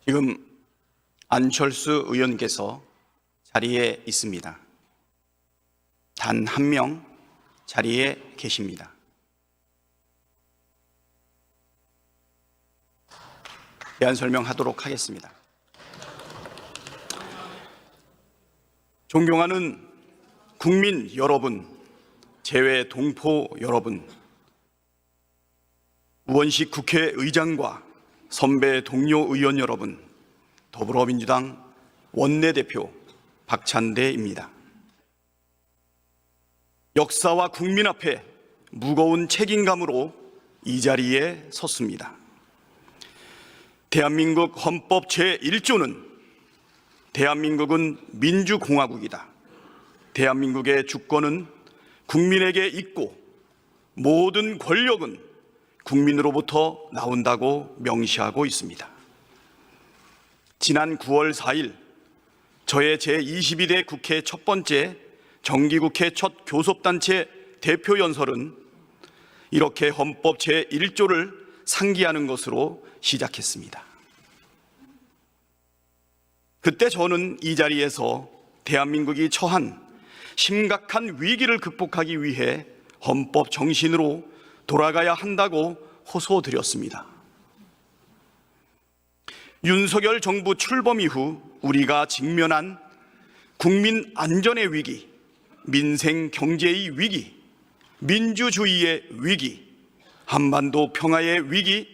지금 안철수 의원께서 자리에 있습니다. 단 한 명 자리에 계십니다. 대안 설명하도록 하겠습니다. 존경하는 국민 여러분, 재외 동포 여러분, 우원식 국회의장과 선배 동료 의원 여러분, 더불어민주당 원내대표 박찬대입니다. 역사와 국민 앞에 무거운 책임감으로 이 자리에 섰습니다. 대한민국 헌법 제1조는 대한민국은 민주공화국이다. 대한민국의 주권은 국민에게 있고 모든 권력은 국민으로부터 나온다고 명시하고 있습니다. 지난 9월 4일 저의 제22대 국회 첫 번째 정기국회 첫 교섭단체 대표연설은 이렇게 헌법 제1조를 상기하는 것으로 시작했습니다. 그때 저는 이 자리에서 대한민국이 처한 심각한 위기를 극복하기 위해 헌법 정신으로 돌아가야 한다고 호소드렸습니다. 윤석열 정부 출범 이후 우리가 직면한 국민 안전의 위기, 민생 경제의 위기, 민주주의의 위기, 한반도 평화의 위기,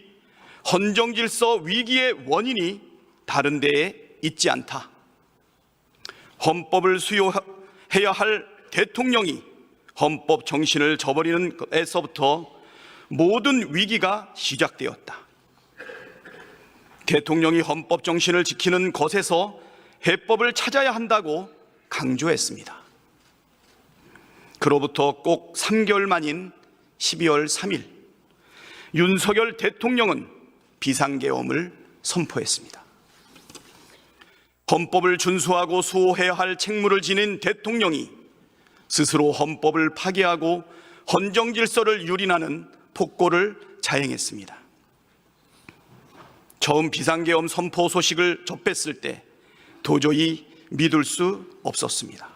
헌정질서 위기의 원인이 다른 데에 있지 않다. 헌법을 수호해야 할 대통령이 헌법 정신을 저버리는 것에서부터 모든 위기가 시작되었다. 대통령이 헌법 정신을 지키는 것에서 해법을 찾아야 한다고 강조했습니다. 그로부터 꼭 3개월 만인 12월 3일 윤석열 대통령은 비상계엄을 선포했습니다. 헌법을 준수하고 수호해야 할 책무를 지닌 대통령이 스스로 헌법을 파괴하고 헌정질서를 유린하는 폭거를 자행했습니다. 처음 비상계엄 선포 소식을 접했을 때 도저히 믿을 수 없었습니다.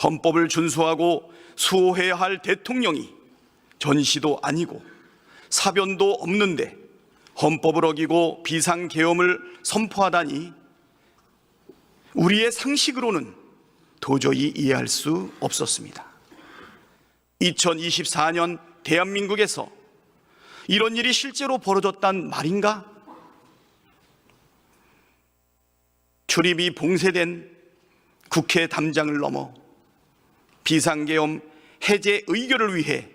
헌법을 준수하고 수호해야 할 대통령이 전시도 아니고 사변도 없는데 헌법을 어기고 비상계엄을 선포하다니 우리의 상식으로는 도저히 이해할 수 없었습니다. 2024년 대한민국에서 이런 일이 실제로 벌어졌단 말인가? 출입이 봉쇄된 국회 담장을 넘어 비상계엄 해제 의결을 위해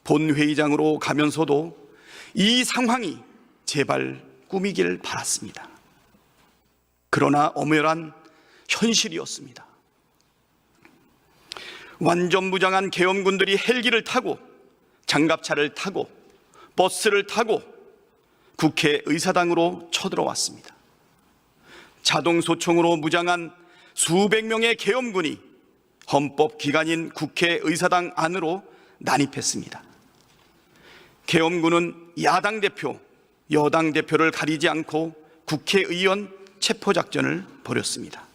본회의장으로 가면서도 이 상황이 제발 꿈이길 바랐습니다. 그러나 엄연한 현실이었습니다. 완전 무장한 계엄군들이 헬기를 타고 장갑차를 타고 버스를 타고 국회의사당으로 쳐들어왔습니다. 자동소총으로 무장한 수백 명의 계엄군이 헌법기관인 국회의사당 안으로 난입했습니다. 계엄군은 야당 대표, 여당 대표를 가리지 않고 국회의원 체포작전을 벌였습니다.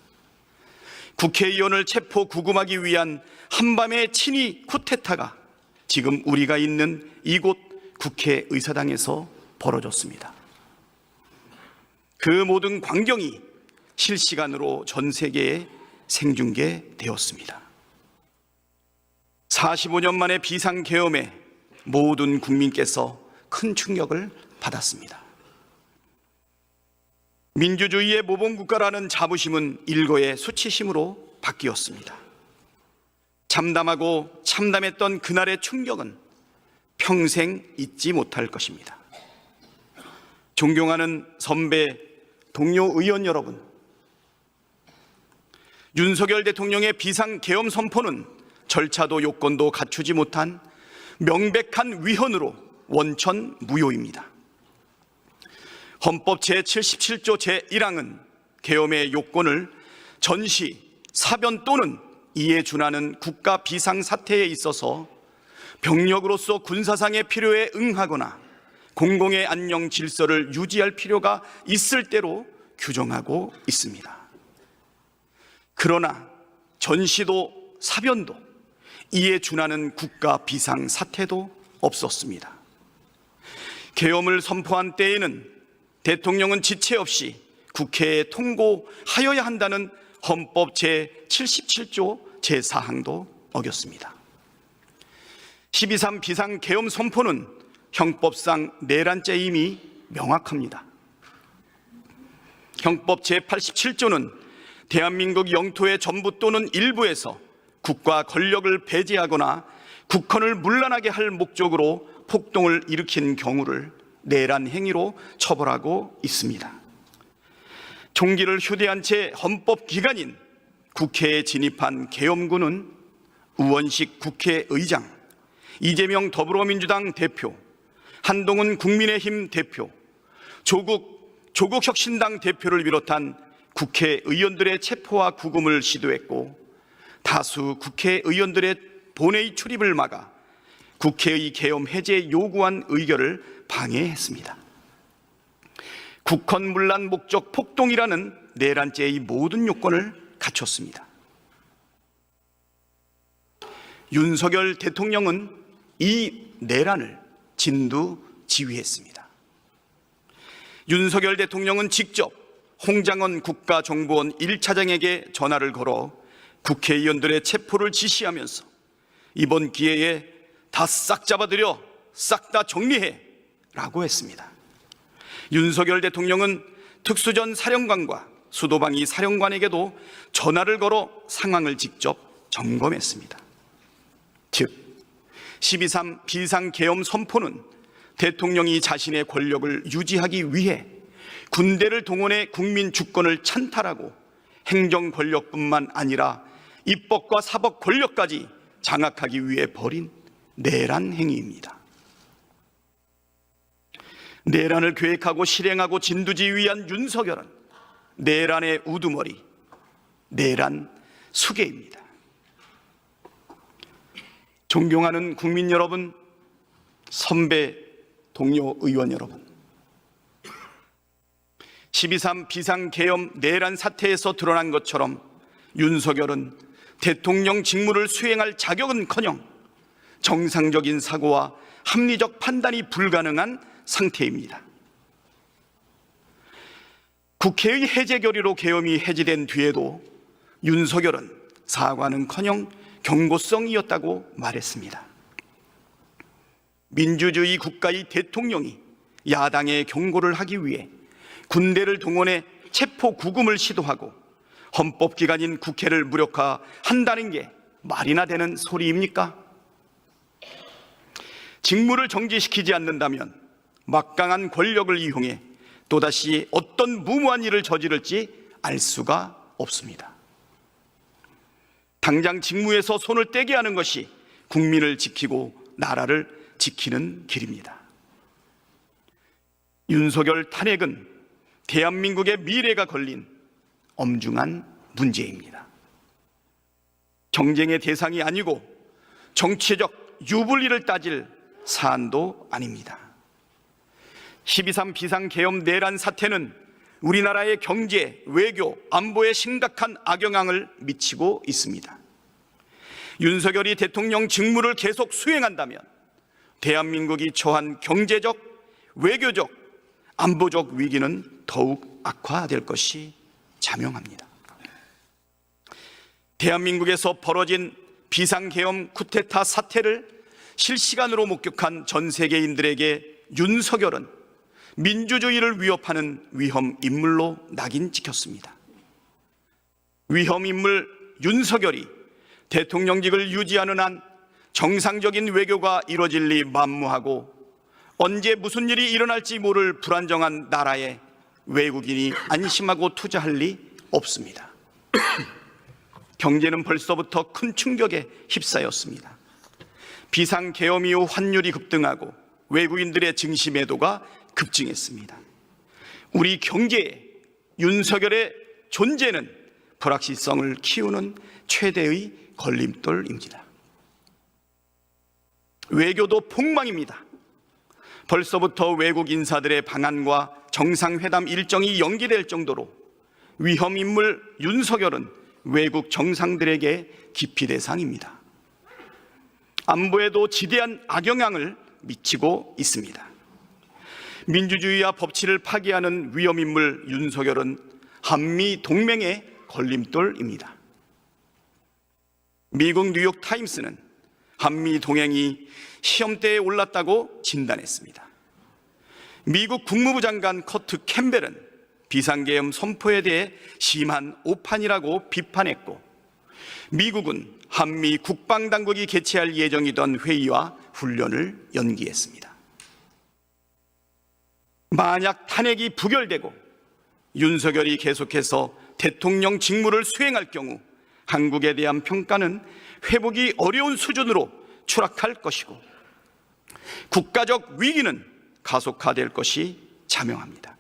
국회의원을 체포 구금하기 위한 한밤의 친위 쿠데타가 지금 우리가 있는 이곳 국회의사당에서 벌어졌습니다. 그 모든 광경이 실시간으로 전 세계에 생중계되었습니다. 45년 만에 비상계엄에 모든 국민께서 큰 충격을 받았습니다. 민주주의의 모범국가라는 자부심은 일거의 수치심으로 바뀌었습니다. 참담하고 참담했던 그날의 충격은 평생 잊지 못할 것입니다. 존경하는 선배, 동료 의원 여러분, 윤석열 대통령의 비상계엄 선포는 절차도 요건도 갖추지 못한 명백한 위헌으로 원천 무효입니다. 헌법 제77조 제1항은 계엄의 요건을 전시, 사변 또는 이에 준하는 국가 비상사태에 있어서 병력으로서 군사상의 필요에 응하거나 공공의 안녕 질서를 유지할 필요가 있을 대로 규정하고 있습니다. 그러나 전시도 사변도 이에 준하는 국가 비상 사태도 없었습니다. 계엄을 선포한 때에는 대통령은 지체 없이 국회에 통고하여야 한다는 헌법 제77조 제4항도 어겼습니다. 12.3 비상계엄 선포는 형법상 내란죄임이 명확합니다. 형법 제87조는 대한민국 영토의 전부 또는 일부에서 국가 권력을 배제하거나 국헌을 문란하게 할 목적으로 폭동을 일으킨 경우를 내란 행위로 처벌하고 있습니다. 총기를 휴대한 채 헌법기관인 국회에 진입한 계엄군은 우원식 국회의장, 이재명 더불어민주당 대표, 한동훈 국민의힘 대표, 조국혁신당 대표를 비롯한 국회의원들의 체포와 구금을 시도했고, 다수 국회의원들의 본회의 출입을 막아 국회의 계엄 해제 요구안 의결을 방해했습니다. 국헌문란 목적 폭동이라는 내란죄의 모든 요건을 갖췄습니다. 윤석열 대통령은 이 내란을 진두지휘했습니다. 윤석열 대통령은 직접 홍장원 국가정보원 1차장에게 전화를 걸어 국회의원들의 체포를 지시하면서 이번 기회에 다 싹 잡아들여 싹 다 정리해 라고 했습니다. 윤석열 대통령은 특수전 사령관과 수도방위 사령관에게도 전화를 걸어 상황을 직접 점검했습니다. 즉 12.3 비상계엄 선포는 대통령이 자신의 권력을 유지하기 위해 군대를 동원해 국민 주권을 찬탈하고 행정 권력뿐만 아니라 입법과 사법 권력까지 장악하기 위해 벌인 내란 행위입니다. 내란을 계획하고 실행하고 진두지휘한 윤석열은 내란의 우두머리, 내란 수괴입니다. 존경하는 국민 여러분, 선배 동료 의원 여러분, 12.3 비상계엄 내란 사태에서 드러난 것처럼 윤석열은 대통령 직무를 수행할 자격은커녕 정상적인 사고와 합리적 판단이 불가능한 상태입니다. 국회의 해제 결의로 계엄이 해제된 뒤에도 윤석열은 사과는커녕 경고성이었다고 말했습니다. 민주주의 국가의 대통령이 야당의 경고를 하기 위해 군대를 동원해 체포 구금을 시도하고 헌법기관인 국회를 무력화한다는 게 말이나 되는 소리입니까? 직무를 정지시키지 않는다면 막강한 권력을 이용해 또다시 어떤 무모한 일을 저지를지 알 수가 없습니다. 당장 직무에서 손을 떼게 하는 것이 국민을 지키고 나라를 지키는 길입니다. 윤석열 탄핵은 대한민국의 미래가 걸린 엄중한 문제입니다. 경쟁의 대상이 아니고 정치적 유불리를 따질 사안도 아닙니다. 12.3 비상계엄 내란 사태는 우리나라의 경제, 외교, 안보에 심각한 악영향을 미치고 있습니다. 윤석열이 대통령 직무를 계속 수행한다면 대한민국이 처한 경제적, 외교적, 안보적 위기는 더욱 악화될 것이 자명합니다. 대한민국에서 벌어진 비상계엄 쿠데타 사태를 실시간으로 목격한 전 세계인들에게 윤석열은 민주주의를 위협하는 위험 인물로 낙인 찍혔습니다. 위험 인물 윤석열이 대통령직을 유지하는 한 정상적인 외교가 이뤄질 리 만무하고 언제 무슨 일이 일어날지 모를 불안정한 나라에 외국인이 안심하고 투자할 리 없습니다. 경제는 벌써부터 큰 충격에 휩싸였습니다. 비상계엄 이후 환율이 급등하고 외국인들의 증시 매도가 급증했습니다. 우리 경제에 윤석열의 존재는 불확실성을 키우는 최대의 걸림돌입니다. 외교도 폭망입니다. 벌써부터 외국 인사들의 방한과 정상회담 일정이 연기될 정도로 위험 인물 윤석열은 외국 정상들에게 기피 대상입니다. 안보에도 지대한 악영향을 미치고 있습니다. 민주주의와 법치를 파괴하는 위험 인물 윤석열은 한미 동맹의 걸림돌입니다. 미국 뉴욕 타임스는 한미 동맹이 시험대에 올랐다고 진단했습니다. 미국 국무부 장관 커트 캠벨은 비상계엄 선포에 대해 심한 오판이라고 비판했고, 미국은 한미 국방당국이 개최할 예정이던 회의와 훈련을 연기했습니다. 만약 탄핵이 부결되고 윤석열이 계속해서 대통령 직무를 수행할 경우 한국에 대한 평가는 회복이 어려운 수준으로 추락할 것이고 국가적 위기는 가속화될 것이 자명합니다.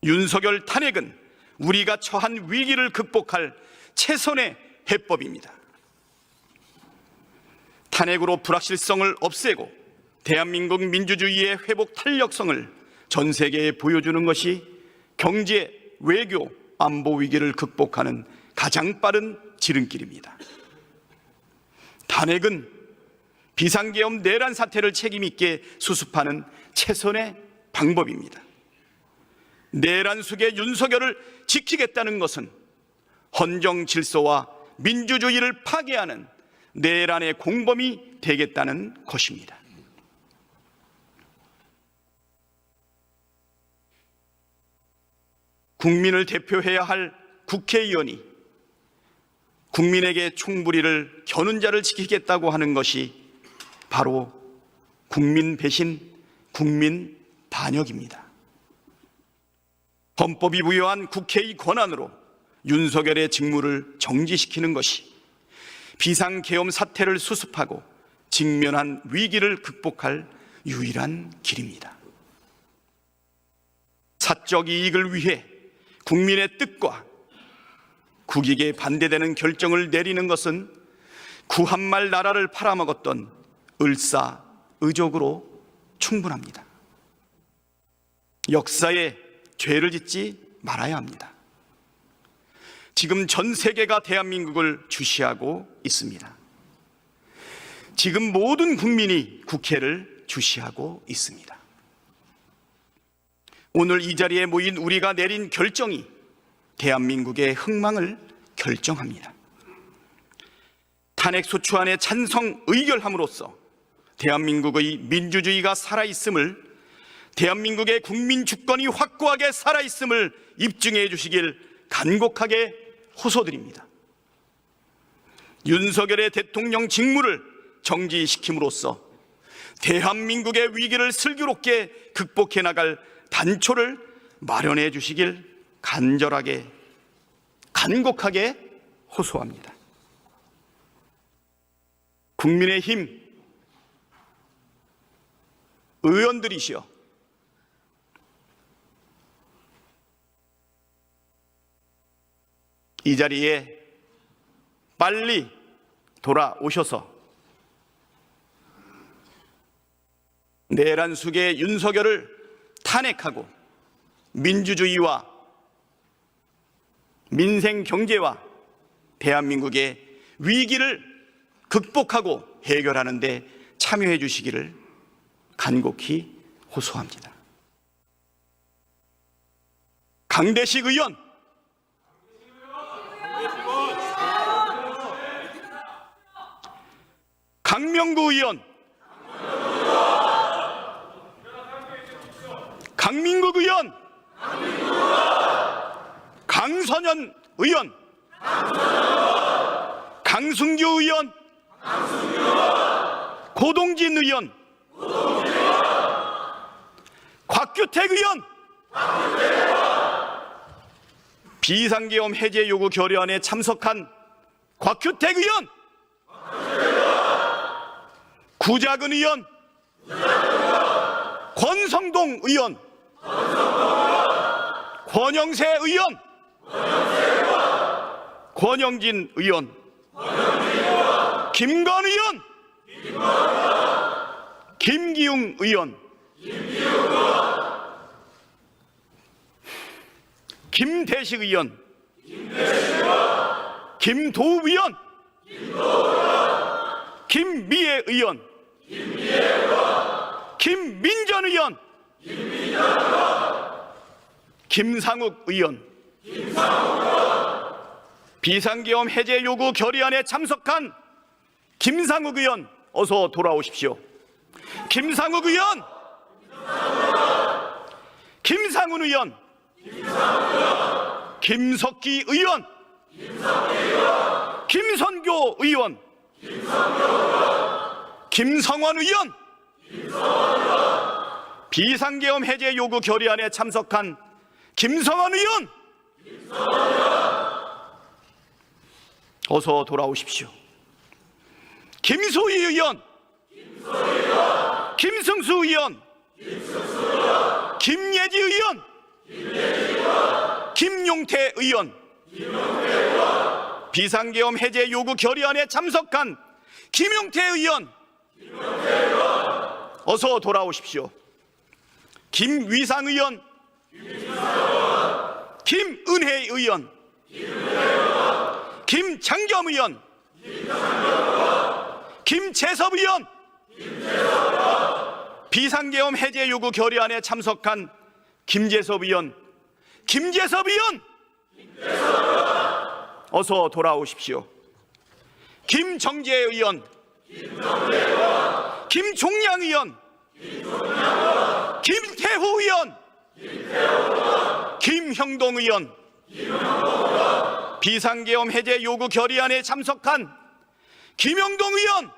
윤석열 탄핵은 우리가 처한 위기를 극복할 최선의 해법입니다. 탄핵으로 불확실성을 없애고 대한민국 민주주의의 회복 탄력성을 전 세계에 보여주는 것이 경제, 외교, 안보 위기를 극복하는 가장 빠른 지름길입니다. 탄핵은 비상계엄 내란 사태를 책임있게 수습하는 최선의 방법입니다. 내란 속의 윤석열을 지키겠다는 것은 헌정 질서와 민주주의를 파괴하는 내란의 공범이 되겠다는 것입니다. 국민을 대표해야 할 국회의원이 국민에게 총부리를 겨눈 자를 지키겠다고 하는 것이 바로 국민 배신, 국민 반역입니다. 헌법이 부여한 국회의 권한으로 윤석열의 직무를 정지시키는 것이 비상계엄 사태를 수습하고 직면한 위기를 극복할 유일한 길입니다. 사적 이익을 위해 국민의 뜻과 국익에 반대되는 결정을 내리는 것은 구한말 나라를 팔아먹었던 을사의족으로 충분합니다. 역사에 죄를 짓지 말아야 합니다. 지금 전 세계가 대한민국을 주시하고 있습니다. 지금 모든 국민이 국회를 주시하고 있습니다. 오늘 이 자리에 모인 우리가 내린 결정이 대한민국의 흥망을 결정합니다. 탄핵소추안에 찬성 의결함으로써 대한민국의 민주주의가 살아있음을, 대한민국의 국민 주권이 확고하게 살아있음을 입증해 주시길 간곡하게 호소드립니다. 윤석열의 대통령 직무를 정지시킴으로써 대한민국의 위기를 슬기롭게 극복해 나갈 단초를 마련해 주시길 간절하게, 간곡하게 호소합니다. 국민의힘 의원들이시여, 이 자리에 빨리 돌아오셔서 내란 속의 윤석열을 탄핵하고 민주주의와 민생 경제와 대한민국의 위기를 극복하고 해결하는 데 참여해 주시기를 간곡히 호소합니다. 강대식 의원, 강명구 의원, 강민국 의원, 강선현 의원, 강승규 의원, 고동진 의원, 곽규택 의원, 비상계엄 해제 요구 결의안에 참석한 곽규택 의원, 구자근 의원, 권성동 의원, 권영세 의원, 권영진 의원, 김건 의원, 김기웅 의원, 김대식 의원, 김도우 의원, 김미애 의원, 김민전 의원, 김상욱 의원, 비상계엄 해제 요구 결의안에 참석한 김상욱 의원, 어서 돌아오십시오. 김상욱 의원, 김상훈 의원, 김석기 의원, 김선교 의원, 김성원 의원, 비상계엄 해제 요구 결의안에 참석한 김성원 의원, 어서 돌아오십시오. 김소희 의원, 김승수 의원, 김예지 의원, 김용태 의원, 비상계엄 해제 요구 결의안에 참석한 김용태 의원, 어서 돌아오십시오. 김위상 의원, 김은혜 의원, 김창겸 의원, 김재섭 의원, 비상계엄 해제 요구 결의안에 참석한 김재섭 의원, 김재섭 의원, 어서 돌아오십시오. 김정재 의원, 김종양 의원, 김태후 의원, 김형동 의원, 비상계엄 해제 요구 결의안에 참석한 김형동 의원,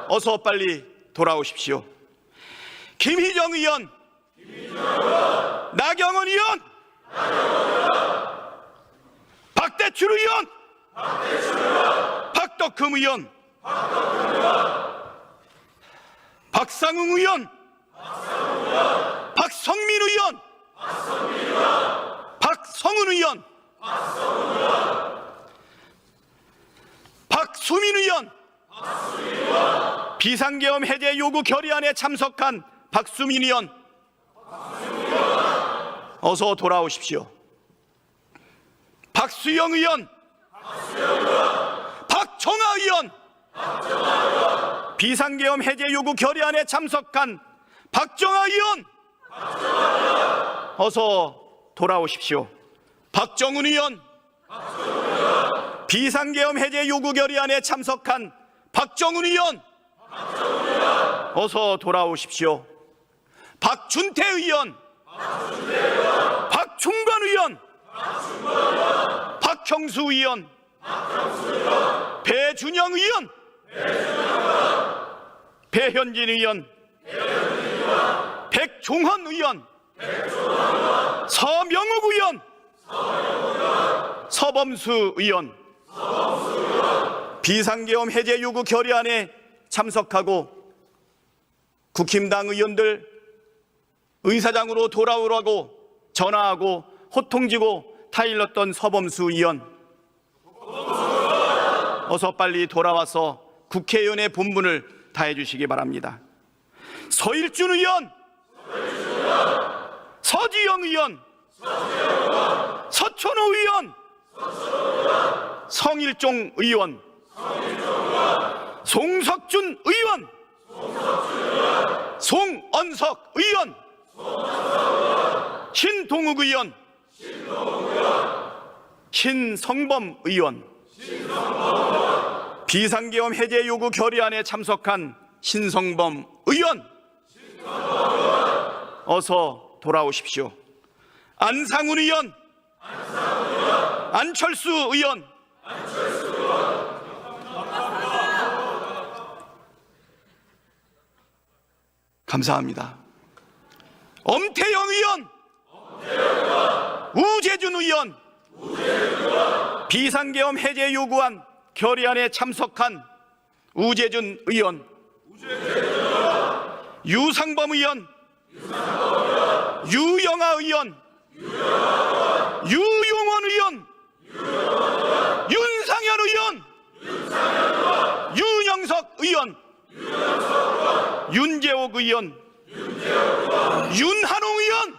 어서 빨리 돌아오십시오. 김희정 의원, 나경원 의원, 박대출 의원, 박덕흠 의원, 박상웅 의원, 박성민 의원, 박성훈 의원, 박수민 의원, 비상계엄 해제 요구 결의안에 참석한 박수민 의원, 어서 돌아오십시오. 박수영 의원, 박정아 의원, 비상계엄 해제 요구 결의안에 참석한 박정아 의원, 어서 돌아오십시오. 박정훈 의원, 비상계엄 해제 요구 결의안에 참석한 박정훈 의원, 어서 돌아오십시오. 박준태 의원, 박충관 의원, 박형수 의원, 배준영 의원, 배현진 의원, 백종헌 의원, 서명욱 의원, 서범수 의원, 비상계엄 해제 요구 결의안에 참석하고 국힘당 의원들 의사장으로 돌아오라고 전화하고 호통지고 타일렀던 서범수 의원, 어서 빨리 돌아와서 국회의원의 본분을 다해 주시기 바랍니다. 서일준 의원, 서지영 의원, 서천호 의원, 성일종 의원, 송석준 의원, 송언석 의원, 신동욱 의원, 신성범 의원, 비상계엄 해제 요구 결의안에 참석한 신성범 의원, 어서 돌아오십시오. 안상훈 의원, 안철수 의원, 감사합니다. 엄태영 의원, 우재준 의원, 비상계엄 해제 요구안 결의안에 참석한 우재준 의원, 유상범 의원, 유영아 의원, 유용원 의원, 윤상현 의원, 윤영석 의원, 의원, 윤한홍 의원,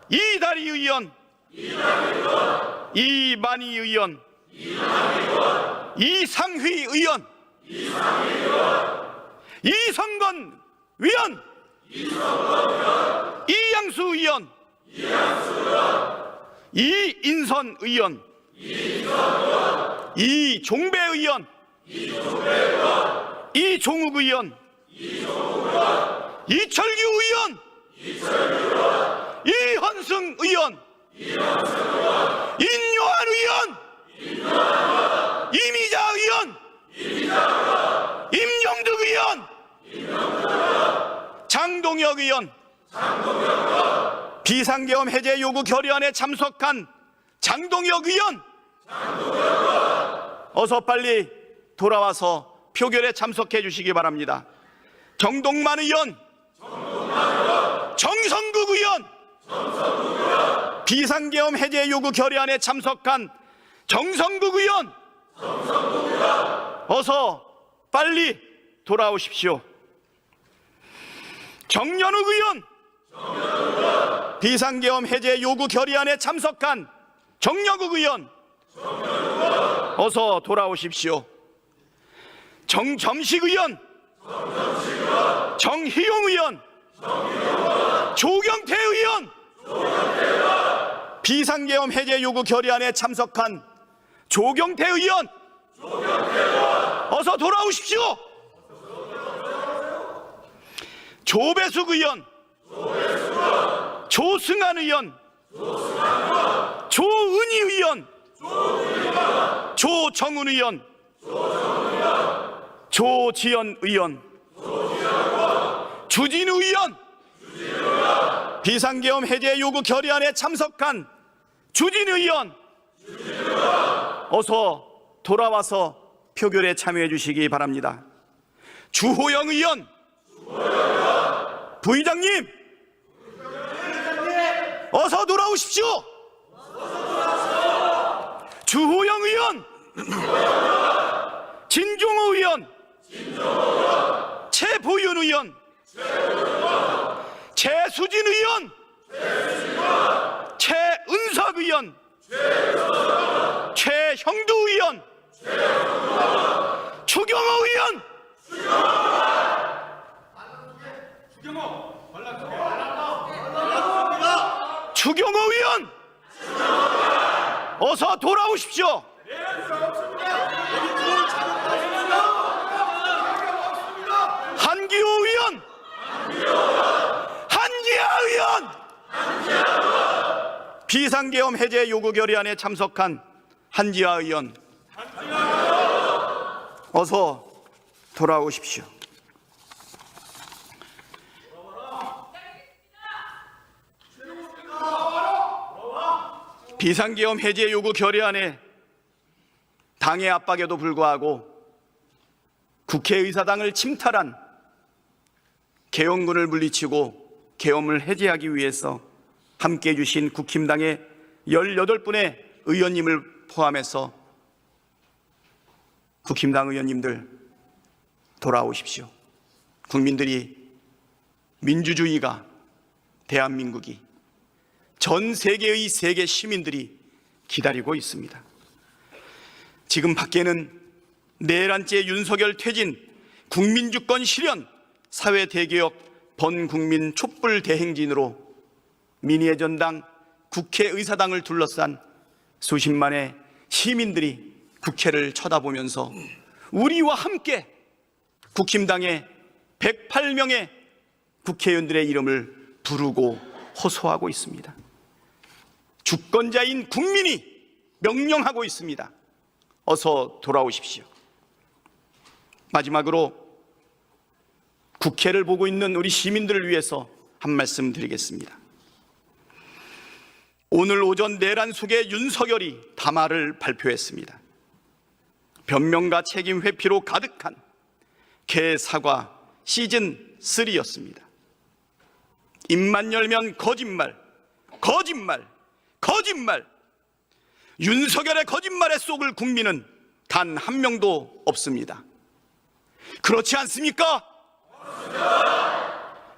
이다리 의원, 이만희 의원, 이상휘 의원, 이성건 의원, 이양수 의원, 이인선 의원, 이종배 의원, 이종욱 의원, 이철규 의원, 이헌승 의원, 인요한 의원, 이미자 의원, 임영득 의원, 장동혁 의원, 비상계엄 해제 요구 결의안에 참석한 장동혁 의원, 어서 빨리 돌아와서 표결에 참석해 주시기 바랍니다. 정동만 의원, 정성국 의원, 비상계엄 해제 요구 결의안에 참석한 정성국 의원, 어서 빨리 돌아오십시오. 정연욱 의원, 비상계엄 해제 요구 결의안에 참석한 정여국 의원, 어서 돌아오십시오. 정점식 의원, 정희용 의원, 조경태 의원, 비상계엄 해제 요구 결의안에 참석한 조경태 의원, 어서 돌아오십시오. 조배숙 의원, 조승환 의원, 조은희 의원, 조정훈 의원, 조지연 의원, 주진우 의원, 비상계엄 해제 요구 결의안에 참석한 주진우 의원, 어서 돌아와서 표결에 참여해 주시기 바랍니다. 주호영 의원, 부의장님, 어서 돌아오십시오. 주호영 의원, 진종호 의원, 최보윤 의원, 최수진 의원, 최은석 의원, 최형두 의원, 추경호 의원, 추경호 의원, 어서 돌아오십시오. 한기호 의원, 한기아 의원, 비상계엄 해제 요구 결의안에 참석한 한지아 의원, 어서 돌아오십시오. 비상계엄 해제 요구 결의안에 당의 압박에도 불구하고 국회의사당을 침탈한 계엄군을 물리치고 계엄을 해제하기 위해서 함께해 주신 국힘당의 18분의 의원님을 포함해서 국힘당 의원님들 돌아오십시오. 국민들이, 민주주의가, 대한민국이, 전 세계의 세계 시민들이 기다리고 있습니다. 지금 밖에는 내란죄 윤석열 퇴진, 국민주권 실현, 사회대개혁, 번국민 촛불 대행진으로 민의의 전당, 국회의사당을 둘러싼 수십만의 시민들이 국회를 쳐다보면서 우리와 함께 국힘당의 108명의 국회의원들의 이름을 부르고 호소하고 있습니다. 주권자인 국민이 명령하고 있습니다. 어서 돌아오십시오. 마지막으로 국회를 보고 있는 우리 시민들을 위해서 한 말씀 드리겠습니다. 오늘 오전 내란 속에 윤석열이 담화를 발표했습니다. 변명과 책임 회피로 가득한 개사과 시즌3였습니다. 입만 열면 거짓말, 거짓말, 거짓말. 윤석열의 거짓말에 속을 국민은 단 한 명도 없습니다. 그렇지 않습니까?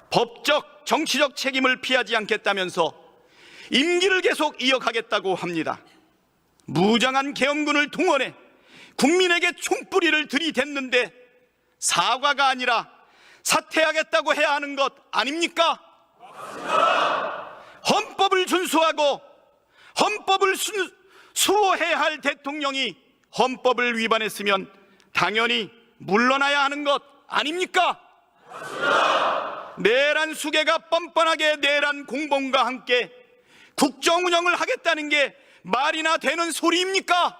법적, 정치적 책임을 피하지 않겠다면서 임기를 계속 이어가겠다고 합니다. 무장한 계엄군을 동원해 국민에게 총뿌리를 들이댔는데 사과가 아니라 사퇴하겠다고 해야 하는 것 아닙니까? 헌법을 준수하고 헌법을 수호해야 할 대통령이 헌법을 위반했으면 당연히 물러나야 하는 것 아닙니까? 내란 수계가 뻔뻔하게 내란 공범과 함께 국정 운영을 하겠다는 게 말이나 되는 소리입니까?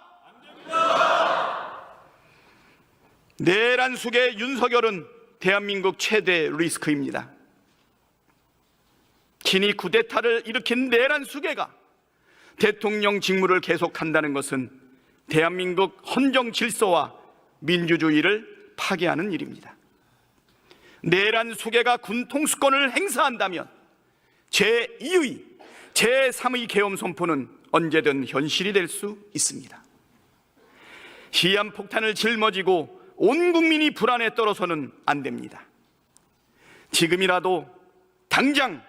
내란 수계 윤석열은 대한민국 최대 리스크입니다. 친이 쿠데타를 일으킨 내란 수계가 대통령 직무를 계속한다는 것은 대한민국 헌정 질서와 민주주의를 파괴하는 일입니다. 내란 수계가 군 통수권을 행사한다면 제2의, 제3의 계엄 선포는 언제든 현실이 될 수 있습니다. 시한폭탄을 짊어지고 온 국민이 불안에 떨어서는 안 됩니다. 지금이라도 당장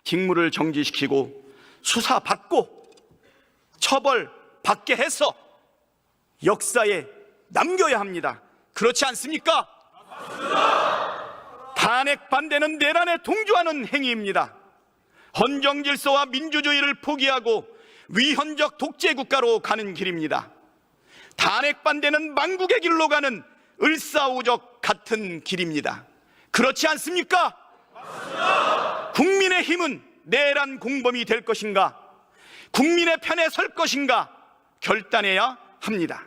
직무를 정지시키고 수사받고 처벌받게 해서 역사에 남겨야 합니다. 그렇지 않습니까? 탄핵 반대는 내란에 동조하는 행위입니다. 헌정 질서와 민주주의를 포기하고 위헌적 독재 국가로 가는 길입니다. 탄핵 반대는 망국의 길로 가는 을사오적 같은 길입니다. 그렇지 않습니까? 국민의힘은 내란 공범이 될 것인가, 국민의 편에 설 것인가 결단해야 합니다.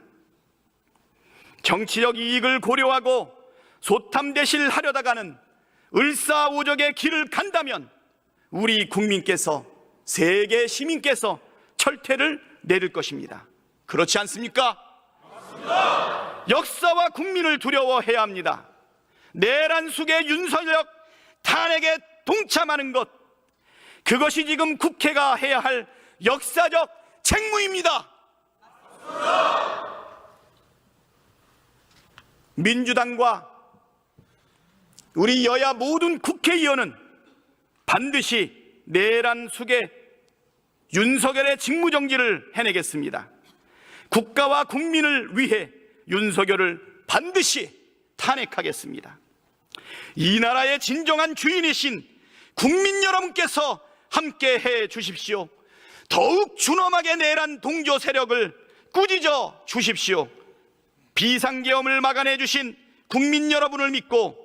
정치적 이익을 고려하고 소탐대실하려다가는 을사오적의 길을 간다면 우리 국민께서, 세계 시민께서 철퇴를 내릴 것입니다. 그렇지 않습니까? 맞습니다. 역사와 국민을 두려워해야 합니다. 내란 수계 윤석열 탄핵에 동참하는 것, 그것이 지금 국회가 해야 할 역사적 책무입니다. 맞습니다. 민주당과 우리 여야 모든 국회의원은 반드시 내란 수계 윤석열의 직무정지를 해내겠습니다. 국가와 국민을 위해 윤석열을 반드시 탄핵하겠습니다. 이 나라의 진정한 주인이신 국민 여러분께서 함께 해 주십시오. 더욱 준엄하게 내란 동조 세력을 꾸짖어 주십시오. 비상계엄을 막아내 주신 국민 여러분을 믿고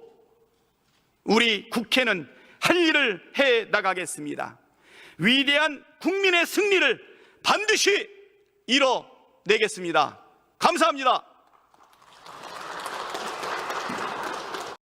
우리 국회는 할 일을 해 나가겠습니다. 위대한 국민의 승리를 반드시 이뤄내겠습니다. 감사합니다.